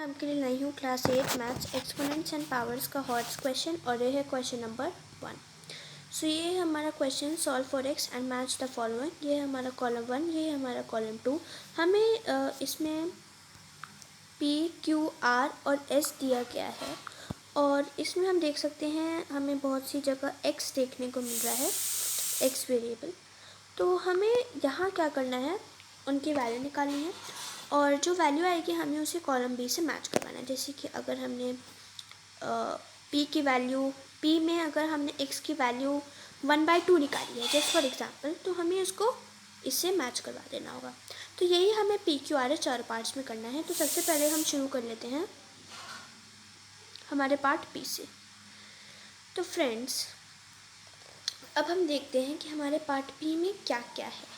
आपके लिए लाई हूँ class 8 maths exponents and powers का हॉट्स क्वेश्चन और ये है क्वेश्चन नंबर 1। सो ये है हमारा question solve for x and match the following. ये है हमारा कॉलम 1, ये है हमारा कॉलम 2। हमें इसमें P, Q, R और S दिया गया है और इसमें हम देख सकते हैं हमें बहुत सी जगह x देखने को मिल रहा है, x वेरिएबल। तो हमें यहाँ क्या करना है, उनकी वैल्यू निकालनी है और जो वैल्यू आएगी हमें उसे कॉलम बी से मैच करवाना है। जैसे कि अगर हमने p की वैल्यू, p में अगर हमने x की वैल्यू 1/2 निकाली है जस्ट फॉर एग्जांपल, तो हमें उसको इससे मैच करवा देना होगा। तो यही हमें p, q, r चार पार्ट्स में करना है। तो सबसे पहले हम शुरू कर लेते हैं हमारे पार्ट p से। तो फ्रेंड्स अब हम देखते हैं कि हमारे पार्ट p में क्या क्या है।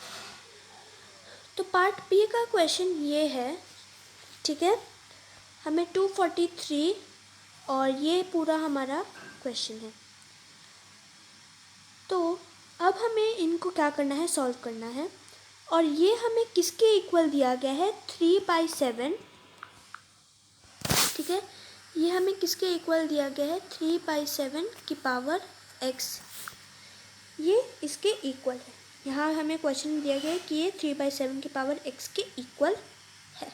तो पार्ट p का क्वेश्चन ये है, ठीक है, हमें 243 और ये पूरा हमारा क्वेश्चन है। तो अब हमें इनको क्या करना है, सॉल्व करना है। और ये हमें किसके इक्वल दिया गया है, 3/7, ठीक है। ये हमें किसके इक्वल दिया गया है, 3/7 की पावर x, ये इसके इक्वल है। यहाँ हमें क्वेश्चन दिया गया है कि ये 3/7 की पावर x के इक्वल है।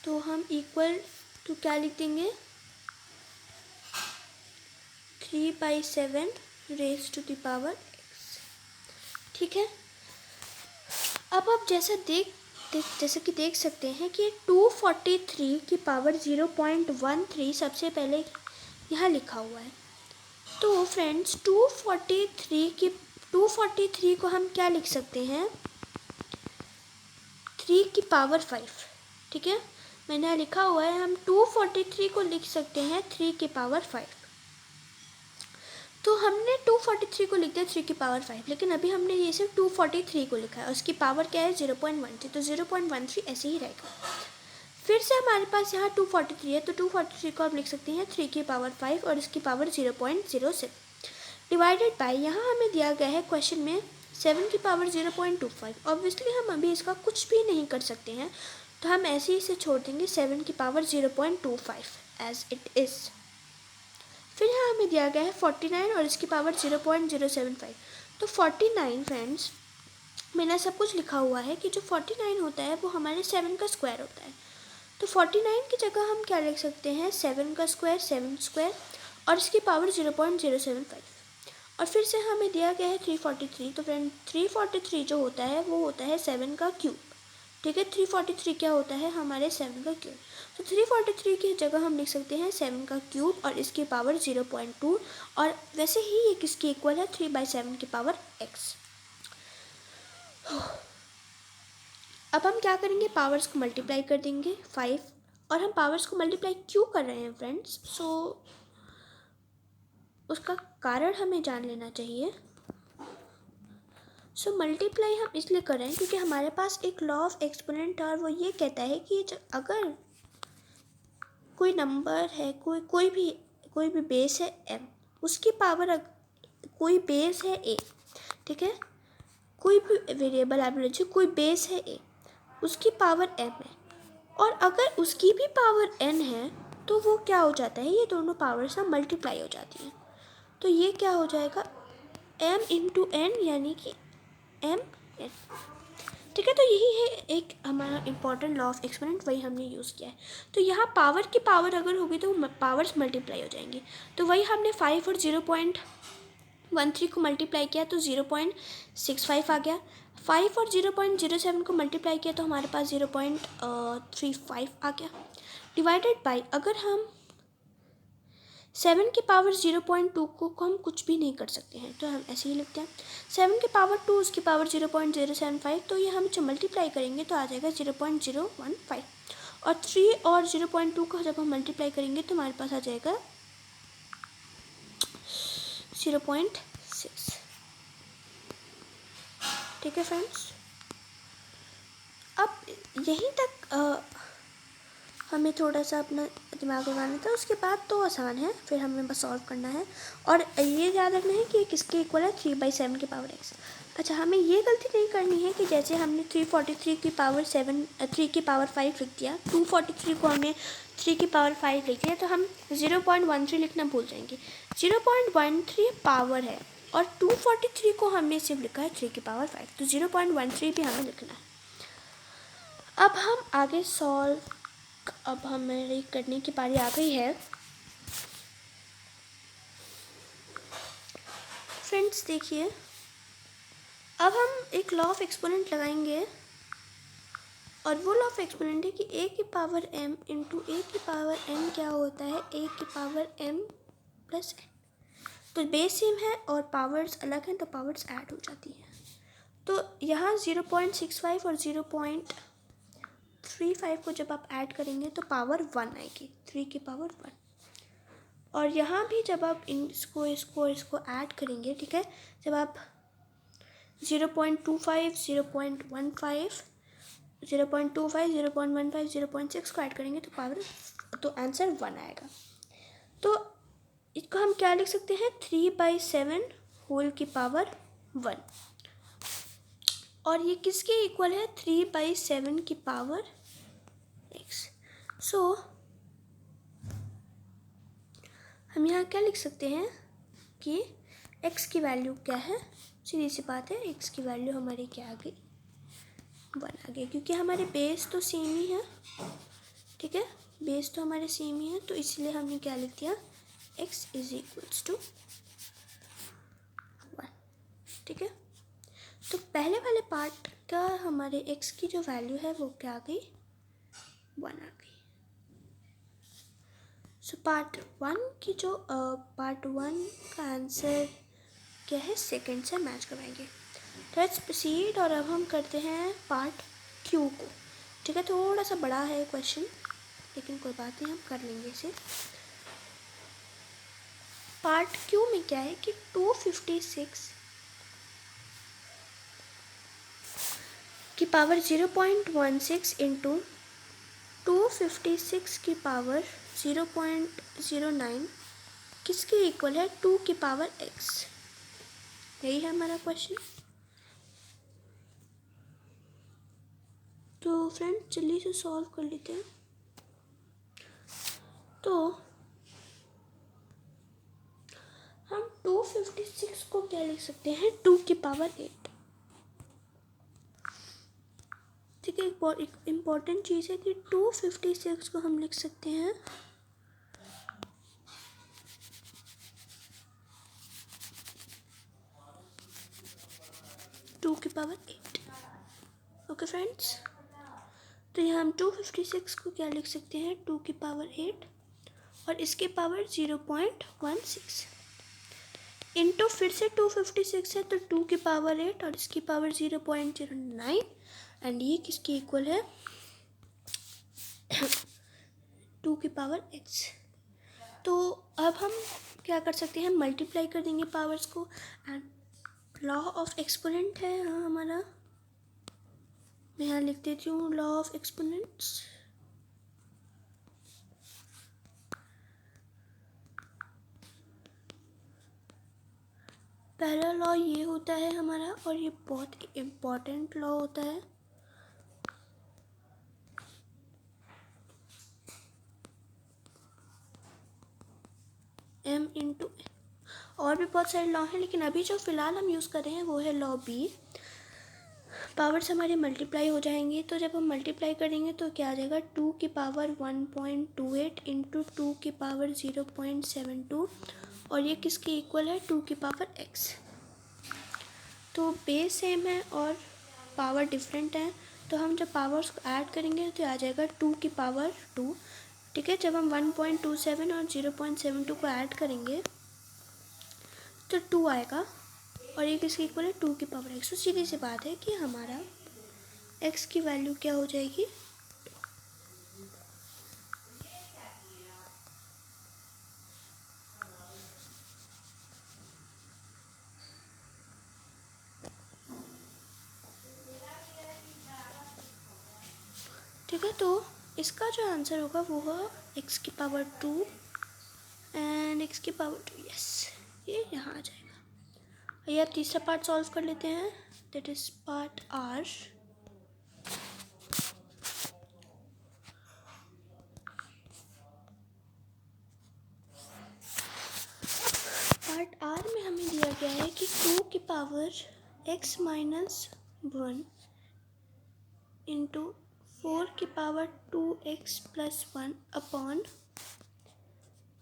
तो हम इक्वल टू क्या लिख देंगे, 3/7 raise to the power x, ठीक है। अब आप जैसे कि देख सकते हैं कि 243 की पावर 0.13 सबसे पहले यहाँ लिखा हुआ है। तो फ्रेंड्स 243 को हम क्या लिख सकते हैं, 3 की पावर 5, ठीक है। मैंने यहाँ लिखा हुआ है, हम 243 को लिख सकते हैं 3 की पावर 5। तो हमने 243 को लिख दिया 3 की पावर 5, लेकिन अभी हमने ये सिर्फ 243 को लिखा है, उसकी पावर क्या है 0.13, तो 0.13 ऐसे ही रहेगा। फिर से हमारे पास यहाँ 243 है, तो 243 को आप लिख सकते हैं 3 की पावर 5 और इसकी पावर 0.06 डिवाइडेड बाय, यहाँ हमें दिया गया है क्वेश्चन में 7 की पावर 0.25। ऑब्वियसली हम अभी इसका कुछ भी नहीं कर सकते हैं, तो हम ऐसे ही इसे छोड़ देंगे 7 की पावर 0.25 एज इट इज़। फिर यहाँ हमें दिया गया है 49 और इसकी पावर 0.075। तो 49 फ्रेंड्स, मैंने सब कुछ लिखा हुआ है कि जो 49 होता है वो हमारे 7 का स्क्वायर होता है। तो 49 की जगह हम क्या लिख सकते हैं, 7 का स्क्वायर, 7 स्क्वायर और इसकी पावर 0.075। और फिर से हमें दिया गया है 343। तो फ्रेंड 343 जो होता है वो होता है 7 का क्यूब, ठीक है। 343 क्या होता है, हमारे 7 का क्यूब। तो 343 की जगह हम लिख सकते हैं 7 का क्यूब और इसकी पावर 0.2, और वैसे ही ये किसकी इक्वल है, 3/7 की पावर x। अब हम क्या करेंगे, पावर्स को मल्टीप्लाई कर देंगे 5, और हम पावर्स को मल्टीप्लाई क्यों कर रहे हैं फ्रेंड्स, सो उसका कारण हमें जान लेना चाहिए। सो मल्टीप्लाई हम इसलिए कर रहे हैं क्योंकि हमारे पास एक लॉ ऑफ एक्सपोनेंट है और वो ये कहता है कि अगर कोई नंबर है, कोई भी बेस है m, उसकी पावर कोई बेस है a, ठीक है। कोई भी वेरिएबल आप लीजिए, कोई बेस है a, उसकी पावर m है, और अगर उसकी भी पावर n है तो वो क्या हो जाता है, ये दोनों पावर्स ना मल्टीप्लाई हो जाती हैं। तो ये क्या हो जाएगा, m इंटू n, यानी कि m n, ठीक है। तो यही है एक हमारा इम्पॉर्टेंट लॉ ऑफ एक्सपोनेंट, वही हमने यूज़ किया है। तो यहाँ पावर की पावर अगर होगी तो पावर्स मल्टीप्लाई हो जाएंगी। तो वही हमने 5 और 0.13 को मल्टीप्लाई किया तो 0.65 आ गया। 5 और 0.07 को मल्टीप्लाई किया तो हमारे पास 0.35 आ गया। डिवाइडेड बाई, अगर हम 7 की पावर 0.2 को हम कुछ भी नहीं कर सकते हैं, तो हम ऐसे ही लिखते हैं 7 की पावर 2, उसकी पावर 0.075, तो ये हम जब मल्टीप्लाई करेंगे तो आ जाएगा 0.015, और 3 और 0.2 को जब हम मल्टीप्लाई करेंगे तो हमारे पास आ जाएगा 0.6, ठीक है फ्रेंड्स। अब यहीं तक हमें थोड़ा सा अपना दिमाग लगाना था, उसके बाद तो आसान है, फिर हमें बस सॉल्व करना है। और ये याद रखना है कि किसके इक्वल है 3/7 की पावर x। अच्छा, हमें ये गलती नहीं करनी है कि जैसे हमने 343 की पावर 3 की पावर 5 लिख दिया, 243 को हमने 3 की पावर 5 लिख दिया, तो हम 0.13 लिखना भूल जाएंगे। 0.13 पावर है और 243 को हमने सिर्फ लिखा है 3 की पावर 5, तो 0.13 भी हमें लिखना है। अब हम आगे सॉल्व, अब हमारी करने की बारी आ गई है। फ्रेंड्स देखिए, अब हम एक लॉ ऑफ एक्सपोनेंट लगाएंगे और वो लॉ ऑफ एक्सपोनेंट है कि a की पावर m इंटू a की पावर n क्या होता है, a की पावर m प्लस n। तो बेस सेम है और पावर्स अलग हैं, तो पावर्स ऐड हो जाती हैं। तो यहाँ 0.65 और 0.35 को जब आप ऐड करेंगे तो पावर 1 आएगी, 3 की पावर 1। और यहाँ भी जब आप इसको ऐड करेंगे, ठीक है, जब आप 0.25, 0.15, 0.25, 0.15, 0.6 को ऐड करेंगे तो आंसर 1 आएगा। तो इसको हम क्या लिख सकते हैं, 3/7 होल की पावर 1। और ये किसके इक्वल है, 3/7 की पावर x। सो हम यहाँ क्या लिख सकते हैं कि x की वैल्यू क्या है, सीधी सी बात है, x की वैल्यू हमारी क्या आ गई, 1 आ गई, क्योंकि हमारे बेस तो सेम ही है, ठीक है, बेस तो हमारे सेम ही है, तो इसलिए हमने क्या लिख दिया, x इज इक्वल्स टू 1, ठीक है। तो पहले वाले पार्ट का हमारे x की जो वैल्यू है वो क्या आ गई, 1 आ गई। सो पार्ट 1 का आंसर क्या है, सेकंड से मैच करवाएंगे। Let's proceed. और अब हम करते हैं पार्ट क्यू को, ठीक है, थोड़ा सा बड़ा है क्वेश्चन, लेकिन कोई बात नहीं, हम कर लेंगे इसे। पार्ट क्यू में क्या है कि 256 की पावर 0.16 इंटू 256 की पावर 0.09 किसके इक्वल है, 2 की पावर x। यही है हमारा क्वेश्चन। तो फ्रेंड जल्दी से सॉल्व कर लेते हैं। तो हम 256 को क्या लिख सकते हैं, 2 की पावर 8, ठीक है। एक इम्पॉर्टेंट चीज़ है कि 256 को हम लिख सकते हैं 2 की पावर 8। ओके फ्रेंड्स, तो यहाँ हम 256 को क्या लिख सकते हैं, 2 की पावर 8 और इसकी पावर 0.16 इंटू फिर से 256 है, तो 2 की पावर 8 और इसकी पावर 0.09 एंड ये किसकी इक्वल है, 2 की पावर x। तो अब हम क्या कर सकते हैं, मल्टीप्लाई कर देंगे पावर्स को, एंड लॉ ऑफ एक्सपोनेंट है हाँ हमारा, मैं यहाँ लिख देती हूँ लॉ ऑफ एक्सपोनेंट्स। पहला लॉ ये होता है हमारा, और ये बहुत इम्पोर्टेंट लॉ होता है, m इंटू n। और भी बहुत सारे लॉ हैं, लेकिन अभी जो फ़िलहाल हम यूज़ कर रहे हैं वो है लॉ b। पावर्स हमारे मल्टीप्लाई हो जाएंगे, तो जब हम मल्टीप्लाई करेंगे तो क्या आ जाएगा, 2 की पावर 1.28 इंटू 2 की पावर 0.72 और ये किसके इक्वल है, 2 की पावर x। तो बेस सेम है और पावर डिफरेंट है, तो हम जब पावर्स को ऐड करेंगे तो आ जाएगा 2 की पावर 2, ठीक है। जब हम 1.27 और 0.72 को ऐड करेंगे तो 2 आएगा और ये किसकी इक्वल है, 2 की पावर x। तो सीधी सी बात है कि हमारा x की वैल्यू क्या हो जाएगी, ठीक है। तो इसका जो आंसर होगा वो है एक्स की पावर 2 एंड एक्स की पावर 2, यस, ये यहाँ आ जाएगा। आइए अब तीसरा पार्ट सॉल्व कर लेते हैं, that is part R. Part R में हमें दिया गया है कि 2 की पावर x माइनस 1 इंटू 4 की पावर 2x प्लस 1 अपॉन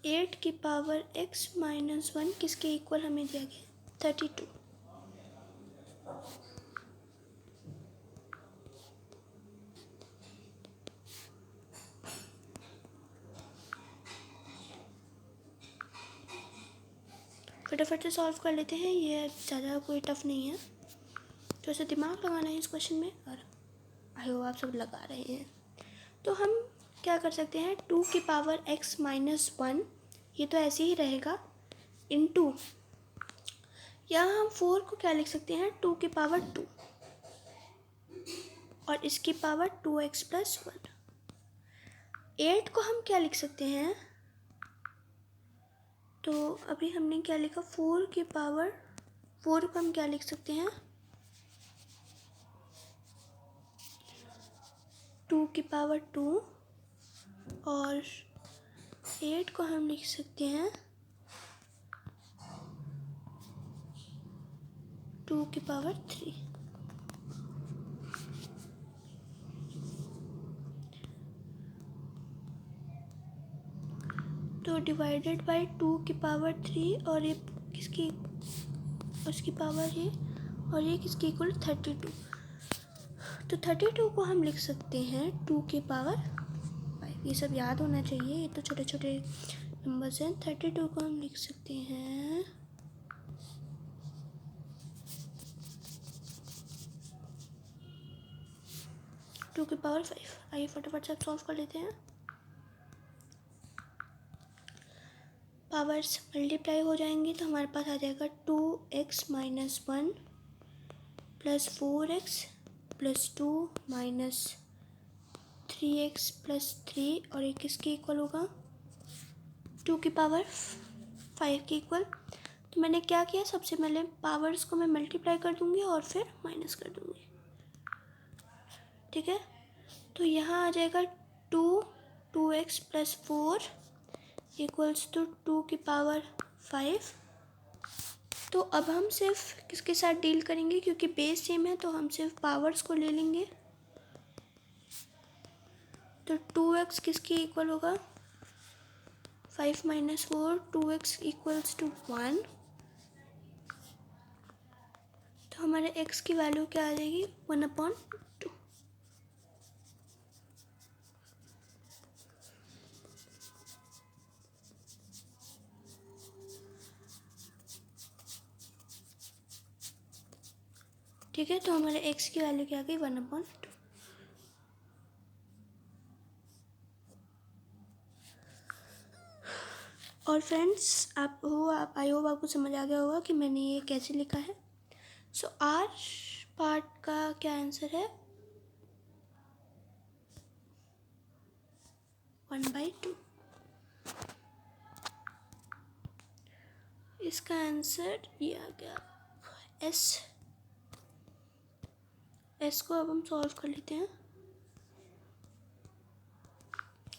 8 की पावर x माइनस 1 किसके इक्वल हमें दिया गया 32। फटाफट से सॉल्व कर लेते हैं, ये ज़्यादा कोई टफ नहीं है, तो ऐसे दिमाग लगाना है इस क्वेश्चन में, और आई होप आप सब लगा रहे हैं। तो हम क्या कर सकते हैं, 2 की पावर x माइनस 1, ये तो ऐसे ही रहेगा, इनटू यहाँ हम 4 को क्या लिख सकते हैं 2 की पावर 2 और इसकी पावर 2x प्लस 1। 8 को हम क्या लिख सकते हैं, तो अभी हमने क्या लिखा 4 की पावर 4 को हम क्या लिख सकते हैं 2 की पावर 2 और 8 को हम लिख सकते हैं 2 की पावर 3। तो डिवाइडेड बाय 2 की पावर 3 और ये किसकी, उसकी पावर है, और ये किसकी इक्वल 32। तो 32 को हम लिख सकते हैं 2 की पावर 5। ये सब याद होना चाहिए, ये तो छोटे छोटे नंबर्स हैं। 32 को हम लिख सकते हैं 2 की पावर 5। आइए फटाफट से सॉल्व कर लेते हैं। पावर्स मल्टीप्लाई हो जाएंगी तो हमारे पास आ जाएगा 2x minus 1 plus 4x plus 2 minus 3x plus 3, और ये किसके इक्वल होगा 2 की पावर 5 के इक्वल। तो मैंने क्या किया, सबसे पहले पावर्स को मैं मल्टीप्लाई कर दूंगी और फिर माइनस कर दूंगी, ठीक है। तो यहाँ आ जाएगा 2x प्लस 4 इक्वल्स टू 2 की पावर 5। तो अब हम सिर्फ किसके साथ डील करेंगे, क्योंकि बेस सेम है तो हम सिर्फ पावर्स को ले लेंगे। तो 2x किसके इक्वल होगा 5 माइनस 4, 2x इक्वल्स टू 1। तो हमारे x की वैल्यू क्या आ जाएगी 1/2। ठीक है, तो हमारे x की वैल्यू क्या आ गई 1/2। और फ्रेंड्स आप आई होप आपको समझ आ गया होगा कि मैंने ये कैसे लिखा है। सो आर पार्ट का क्या आंसर है 1/2। इसका आंसर ये आ गया एस को अब हम सॉल्व कर लेते हैं।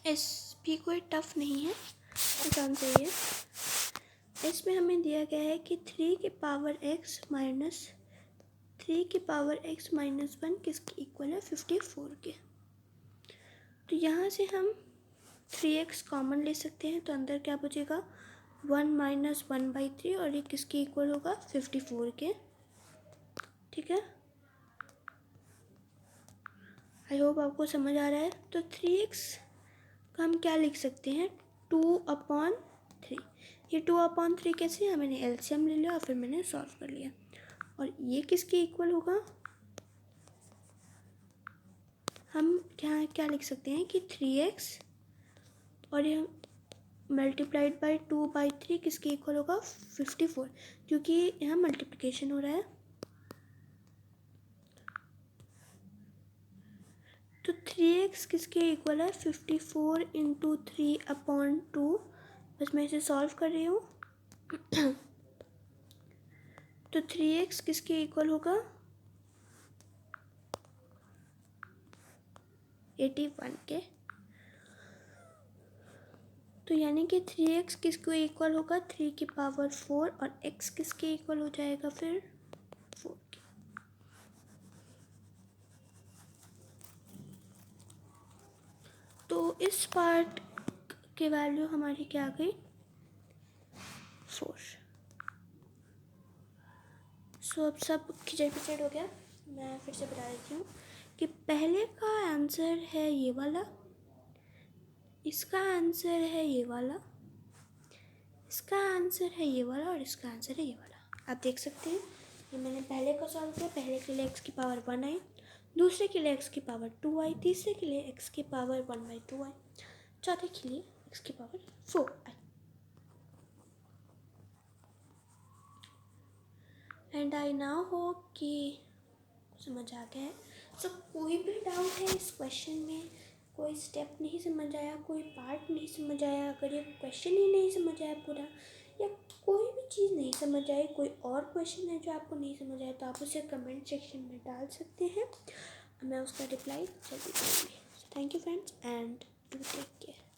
एस भी कोई टफ नहीं है, आसान से ही है। इसमें हमें दिया गया है कि 3 की पावर x माइनस 3 की पावर x माइनस 1 किसके इक्वल है 54 के। तो यहाँ से हम 3x कॉमन ले सकते हैं, तो अंदर क्या बचेगा 1 माइनस 1/3, और ये किसके इक्वल होगा 54 के, ठीक है। आई होप आपको समझ आ रहा है। तो 3x का हम क्या लिख सकते हैं 2/3। ये 2/3 कैसे है, मैंने एलसीएम ले लिया और फिर मैंने सॉल्व कर लिया। और ये किसके इक्वल होगा, हम क्या लिख सकते हैं कि 3x और ये मल्टीप्लाइड बाई 2/3 किसके इक्वल होगा 54, क्योंकि यहाँ मल्टीप्लिकेशन हो रहा है। तो 3x किसके इक्वल है? 54 इंटू 3/2। बस मैं इसे सॉल्व कर रही हूँ। तो 3x किसके इक्वल होगा? 81 के। तो यानी कि 3x किसके इक्वल होगा? 3 की पावर 4, और x किसके इक्वल हो जाएगा फिर? 4 के। तो इस पार्ट के वैल्यू हमारी क्या आ गई? 4। सो अब सब खिचड़ पिचड़ हो गया। मैं फिर से बता देती हूँ कि पहले का आंसर है ये वाला, इसका आंसर है ये वाला, इसका आंसर है ये वाला, और इसका आंसर है ये वाला। आप देख सकते हैं ये मैंने पहले का सॉल्व किया। पहले के लिए x की पावर 1 आई, दूसरे के लिए x की पावर 2 आई, तीसरे के लिए x की पावर 1/2 आई, चौथे के लिए x की power 4 I. And I now hope कि समझ आ गया है। सो कोई भी डाउट है इस क्वेश्चन में, कोई स्टेप नहीं समझ आया, कोई पार्ट नहीं समझ आया, अगर ये क्वेश्चन ही नहीं समझ आया पूरा, या कोई भी चीज़ नहीं समझ आई, कोई और क्वेश्चन है जो आपको नहीं समझ आया, तो आप उसे कमेंट सेक्शन में डाल सकते हैं, मैं उसका रिप्लाई जल्दी दूँगी। Thank you friends and do take care.